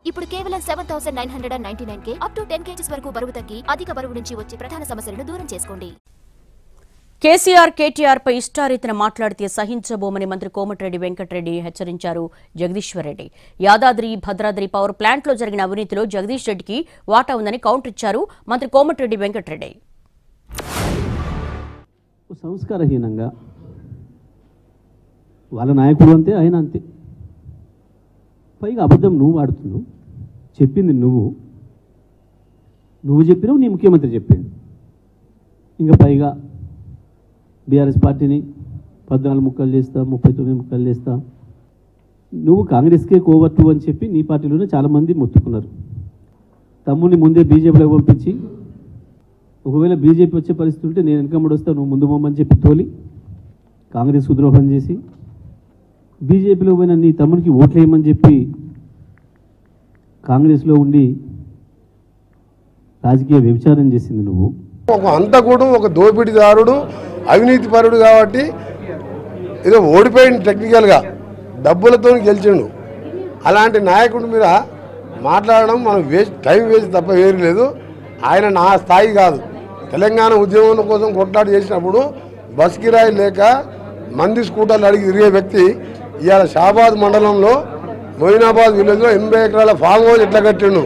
ఇప్పుడు కేవలం 7,999కే up to 10 kgs వరకు బరువు తగ్గి అధిక బరువు నుంచి వచ్చే ప్రధాన సమస్యలను దూరం చేసుకోండి. కేసీఆర్ కేటీఆర్ పై ఇష్టారీతిన మాట్లాడితే సహించబోమని మంత్రి కోమటిరెడ్డి వెంకటరెడ్డి హెచ్చరించారు. జగదీశ్వర్ రెడ్డి యాదాద్రి భద్రాద్రి పవర్ ప్లాంట్లో జరిగిన అవినీతిలో జగదీష్ రెడ్డికి వాటా ఉందని కౌంటర్ ఇచ్చారు మంత్రి కోమటిరెడ్డి వెంకటరెడ్డి. సంస్కారహీనంగా వాళ్ళ నాయకుడు అంతే, ఆయన అంతే. పైగా అబద్ధం నువ్వు ఆడుతున్నావు, చెప్పింది నువ్వు చెప్పినావు, నీ ముఖ్యమంత్రి చెప్పిండు. ఇంకా పైగా బీఆర్ఎస్ పార్టీని 14 ముక్కలు చేస్తా, 39 ముక్కలు చేస్తా, నువ్వు కాంగ్రెస్కే కోవర్టు అని చెప్పి నీ పార్టీలోనే చాలామంది మొత్తుకున్నారు. తమ్ముడిని ముందే బీజేపీలో పంపించి ఒకవేళ బీజేపీ వచ్చే పరిస్థితి ఉంటే నేను వెనకమ్మడి వస్తా, నువ్వు ముందు పోమని చెప్పి తోలి కాంగ్రెస్ ద్రోహం చేసి బీజేపీలో పోయిన నీ తమ్ముడికి ఓట్లేయమని చెప్పి కాంగ్రెస్లో ఉండి రాజకీయ వ్యభిచారం చేసింది నువ్వు. ఒక హంతకుడు, ఒక దోపిడీదారుడు, అవినీతిపరుడు కాబట్టి ఏదో ఓడిపోయింది, టెక్నికల్గా డబ్బులతో గెలిచిండు. అలాంటి నాయకుడి మీద మాట్లాడడం మనం టైం వేస్ట్ తప్ప వేరు లేదు. ఆయన నా స్థాయి కాదు. తెలంగాణ ఉద్యమం కోసం కొట్లాట చేసినప్పుడు బస్ కిరాయి లేక మంది స్కూటర్లు అడిగి తిరిగే వ్యక్తి ఇవాళ షాబాద్ మండలంలో మొయినాబాద్ విలేజ్లో 80 ఎకరాల ఫామ్ హౌస్ ఎట్లా కట్టిండు.